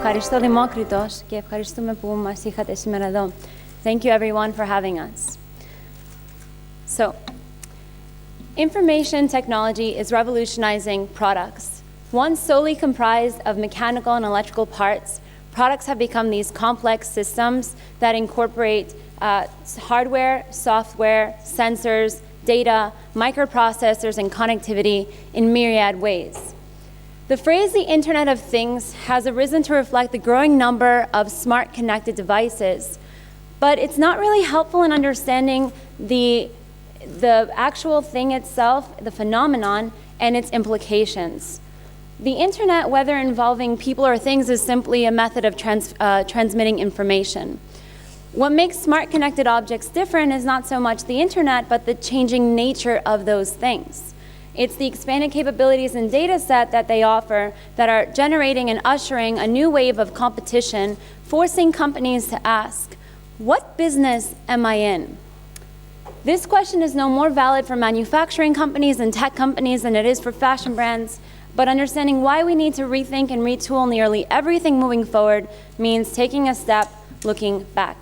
Ευχαριστώ Δημόκριτος και ευχαριστούμε που μας είχατε σήμερα εδώ. Thank you everyone for having us. So, information technology is revolutionizing products. Once solely comprised of mechanical and electrical parts, products have become these complex systems that incorporate hardware, software, sensors, data, microprocessors, and connectivity in myriad ways. The phrase the Internet of Things has arisen to reflect the growing number of smart connected devices, but it's not really helpful in understanding the actual thing itself, the phenomenon, and its implications. The Internet, whether involving people or things, is simply a method of transmitting information. What makes smart connected objects different is not so much the Internet, but the changing nature of those things. It's the expanded capabilities and data set that they offer that are generating and ushering a new wave of competition, forcing companies to ask, what business am I in? This question is no more valid for manufacturing companies and tech companies than it is for fashion brands, but understanding why we need to rethink and retool nearly everything moving forward means taking a step, looking back.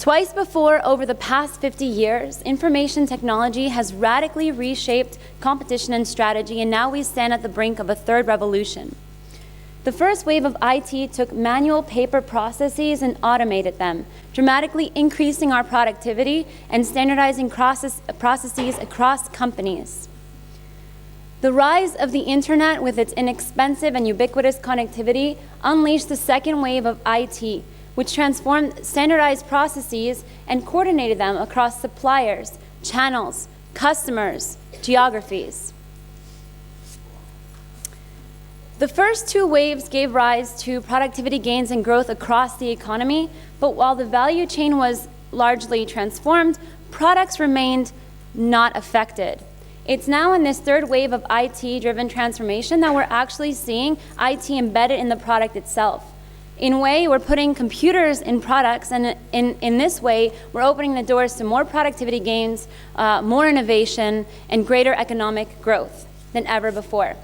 Twice before, over the past 50 years, information technology has radically reshaped competition and strategy, and now we stand at the brink of a third revolution. The first wave of IT took manual paper processes and automated them, dramatically increasing our productivity and standardizing processes across companies. The rise of the Internet with its inexpensive and ubiquitous connectivity unleashed the second wave of IT, which transformed standardized processes and coordinated them across suppliers, channels, customers, geographies. The first two waves gave rise to productivity gains and growth across the economy, but while the value chain was largely transformed, products remained not affected. It's now in this third wave of IT-driven transformation that we're actually seeing IT embedded in the product itself. In a way, we're putting computers in products, and in this way, we're opening the doors to more productivity gains, more innovation, and greater economic growth than ever before.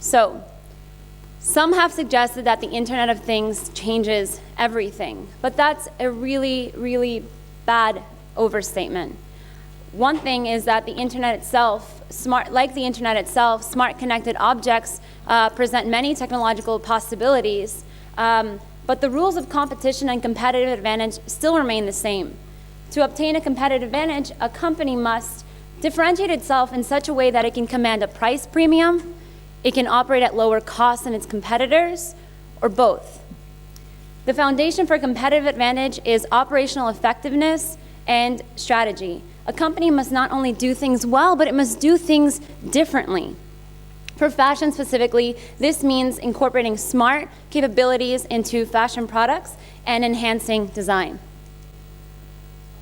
So, some have suggested that the Internet of Things changes everything, but that's a really, really bad overstatement. One thing is that the Internet itself, like the Internet itself, smart connected objects present many technological possibilities, but the rules of competition and competitive advantage still remain the same. To obtain a competitive advantage, a company must differentiate itself in such a way that it can command a price premium, it can operate at lower costs than its competitors, or both. The foundation for competitive advantage is operational effectiveness and strategy. A company must not only do things well, but it must do things differently. For fashion specifically, this means incorporating smart capabilities into fashion products and enhancing design.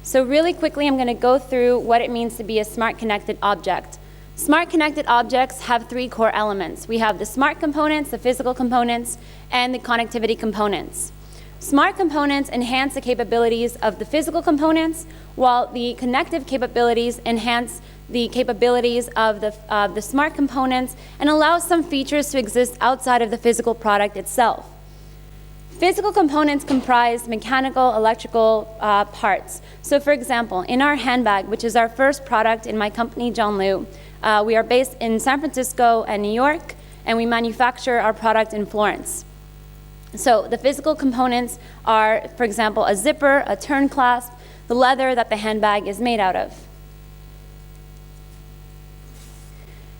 So really quickly, I'm going to go through what it means to be a smart connected object. Smart connected objects have three core elements. We have the smart components, the physical components, and the connectivity components. Smart components enhance the capabilities of the physical components, while the connective capabilities enhance the capabilities of the smart components and allow some features to exist outside of the physical product itself. Physical components comprise mechanical, electrical parts. So for example, in our handbag, which is our first product in my company, John Liu, we are based in San Francisco and New York, and we manufacture our product in Florence. So the physical components are, for example, a zipper, a turn clasp, the leather that the handbag is made out of.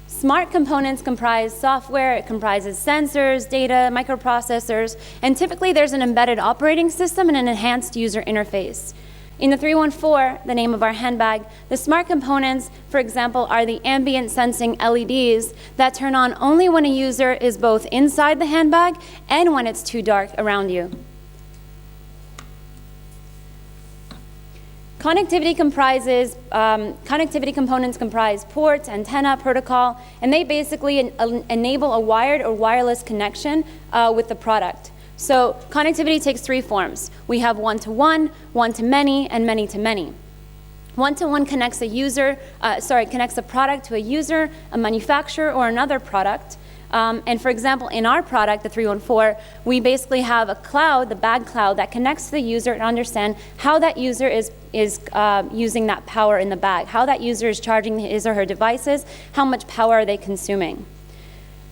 Smart components comprise software, it comprises sensors, data, microprocessors, and typically there's an embedded operating system and an enhanced user interface. In the 314, the name of our handbag, the smart components, for example, are the ambient sensing LEDs that turn on only when a user is both inside the handbag and when it's too dark around you. Connectivity components comprise ports, antenna, protocol, and they basically enable a wired or wireless connection with the product. So connectivity takes three forms. We have one-to-one, one-to-many, and many-to-many. One-to-one connects a product to a user, a manufacturer, or another product. And for example, in our product, the 314, we basically have a cloud, the bag cloud, that connects to the user to understand how that user is using that power in the bag, how that user is charging his or her devices, how much power are they consuming.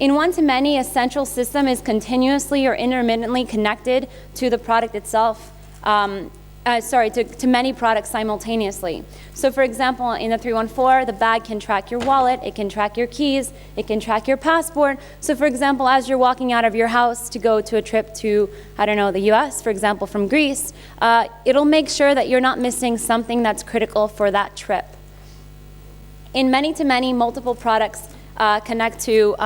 In one-to-many, a central system is continuously or intermittently connected to the product itself, to many products simultaneously. So for example, in the 314, the bag can track your wallet, it can track your keys, it can track your passport. So for example, as you're walking out of your house to go to a trip to, I don't know, the US, for example, from Greece, it'll make sure that you're not missing something that's critical for that trip. In many-to-many, multiple products connect to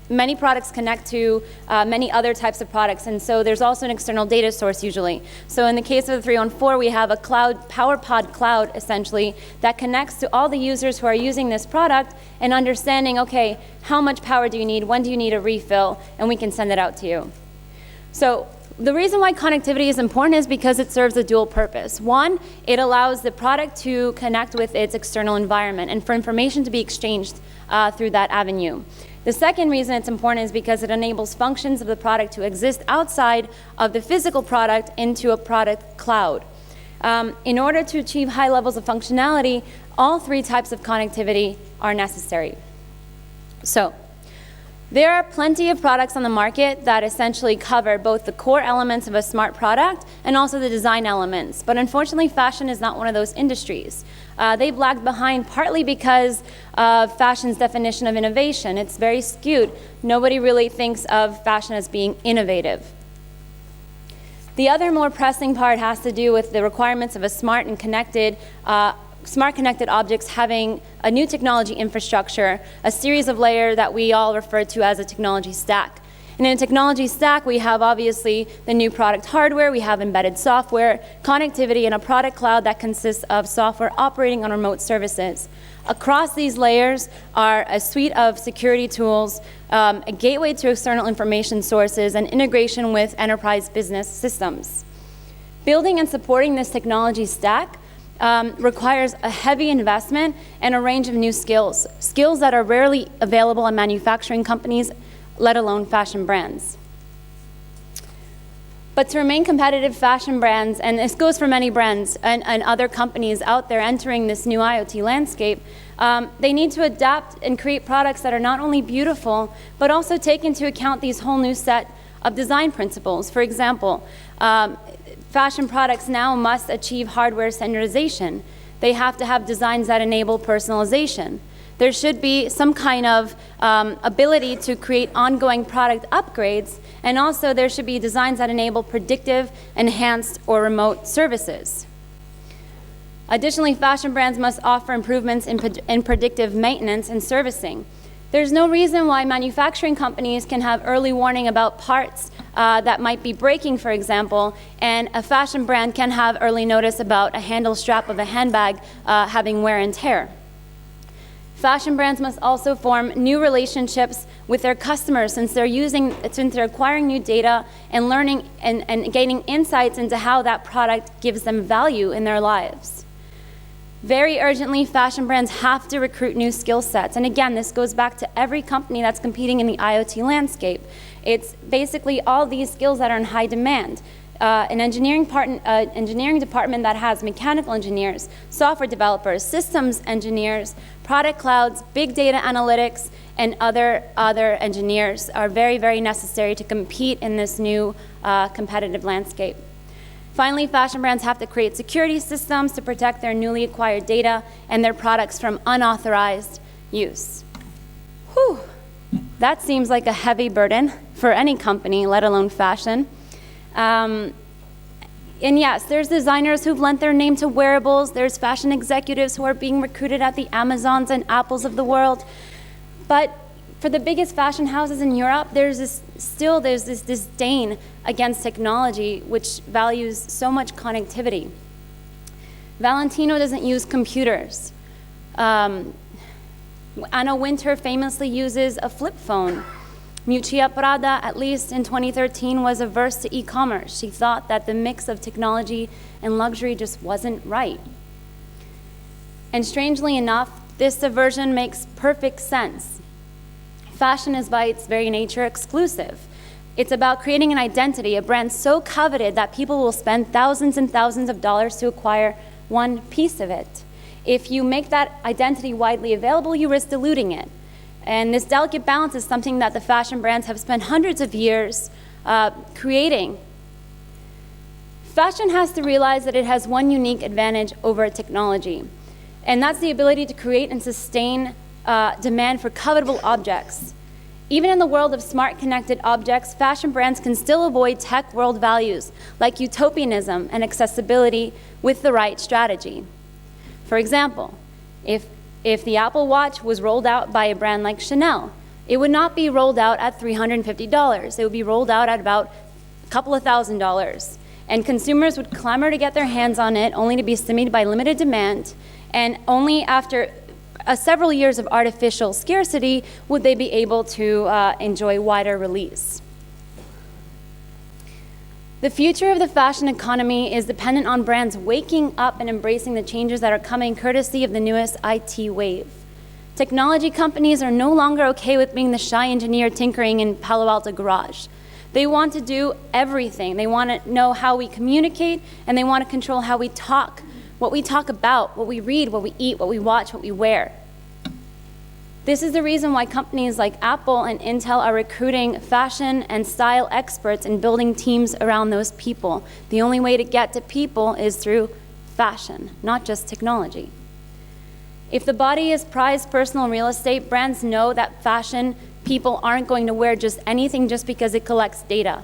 many products connect to many other types of products, and so there's also an external data source usually. So in the case of the 314, we have a cloud, PowerPod cloud essentially, that connects to all the users who are using this product and understanding, okay, how much power do you need, when do you need a refill, and we can send it out to you. So the reason why connectivity is important is because it serves a dual purpose. One, it allows the product to connect with its external environment and for information to be exchanged through that avenue. The second reason it's important is because it enables functions of the product to exist outside of the physical product into a product cloud. In order to achieve high levels of functionality, all three types of connectivity are necessary. So, there are plenty of products on the market that essentially cover both the core elements of a smart product and also the design elements. But unfortunately, fashion is not one of those industries. They've lagged behind partly because of fashion's definition of innovation. It's very skewed. Nobody really thinks of fashion as being innovative. The other more pressing part has to do with the requirements of a smart connected objects having a new technology infrastructure, a series of layers that we all refer to as a technology stack. And in a technology stack, we have obviously the new product hardware, we have embedded software, connectivity, and a product cloud that consists of software operating on remote services. Across these layers are a suite of security tools, a gateway to external information sources, and integration with enterprise business systems. Building and supporting this technology stack requires a heavy investment and a range of new skills that are rarely available in manufacturing companies, let alone fashion brands. But to remain competitive, fashion brands, and this goes for many brands and other companies out there entering this new IoT landscape, they need to adapt and create products that are not only beautiful, but also take into account these whole new set of design principles. For example, fashion products now must achieve hardware standardization. They have to have designs that enable personalization. There should be some kind of ability to create ongoing product upgrades, and also there should be designs that enable predictive, enhanced, or remote services. Additionally, fashion brands must offer improvements in predictive maintenance and servicing. There's no reason why manufacturing companies can have early warning about parts that might be breaking, for example, and a fashion brand can have early notice about a handle strap of a handbag having wear and tear. Fashion brands must also form new relationships with their customers since they're acquiring new data and learning and gaining insights into how that product gives them value in their lives. Very urgently, fashion brands have to recruit new skill sets. And again, this goes back to every company that's competing in the IoT landscape. It's basically all these skills that are in high demand. An engineering department that has mechanical engineers, software developers, systems engineers, product clouds, big data analytics, and other engineers are very, very necessary to compete in this new competitive landscape. Finally, fashion brands have to create security systems to protect their newly acquired data and their products from unauthorized use. Whew. That seems like a heavy burden for any company, let alone fashion. And yes, there's designers who've lent their name to wearables. There's fashion executives who are being recruited at the Amazons and Apples of the world. But for the biggest fashion houses in Europe, there's this disdain against technology which values so much connectivity. Valentino doesn't use computers. Anna Wintour famously uses a flip phone. Miuccia Prada, at least in 2013, was averse to e-commerce. She thought that the mix of technology and luxury just wasn't right. And strangely enough, this aversion makes perfect sense. Fashion is by its very nature exclusive. It's about creating an identity, a brand so coveted that people will spend thousands and thousands of dollars to acquire one piece of it. If you make that identity widely available, you risk diluting it. And this delicate balance is something that the fashion brands have spent hundreds of years creating. Fashion has to realize that it has one unique advantage over technology, and that's the ability to create and sustain demand for covetable objects. Even in the world of smart connected objects, fashion brands can still avoid tech world values like utopianism and accessibility with the right strategy. For example, if the Apple Watch was rolled out by a brand like Chanel, it would not be rolled out at $350. It would be rolled out at about a couple of $1,000s. And consumers would clamor to get their hands on it, only to be stymied by limited demand, and only after several years of artificial scarcity would they be able to enjoy wider release. The future of the fashion economy is dependent on brands waking up and embracing the changes that are coming courtesy of the newest IT wave. Technology companies are no longer okay with being the shy engineer tinkering in Palo Alto garage. They want to do everything. They want to know how we communicate, and they want to control how we talk, what we talk about, what we read, what we eat, what we watch, what we wear. This is the reason why companies like Apple and Intel are recruiting fashion and style experts and building teams around those people. The only way to get to people is through fashion, not just technology. If the body is prized personal real estate, brands know that fashion people aren't going to wear just anything just because it collects data.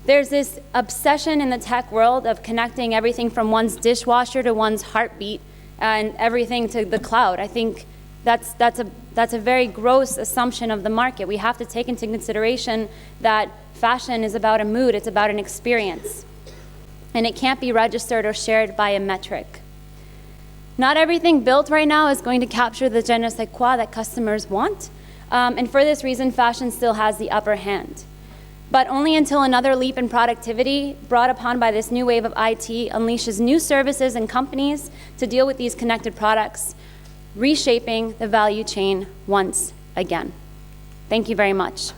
There's this obsession in the tech world of connecting everything from one's dishwasher to one's heartbeat and everything to the cloud. I think that's a very gross assumption of the market. We have to take into consideration that fashion is about a mood, it's about an experience, and it can't be registered or shared by a metric. Not everything built right now is going to capture the je ne sais quoi that customers want, and for this reason, fashion still has the upper hand. But only until another leap in productivity brought upon by this new wave of IT unleashes new services and companies to deal with these connected products, reshaping the value chain once again. Thank you very much.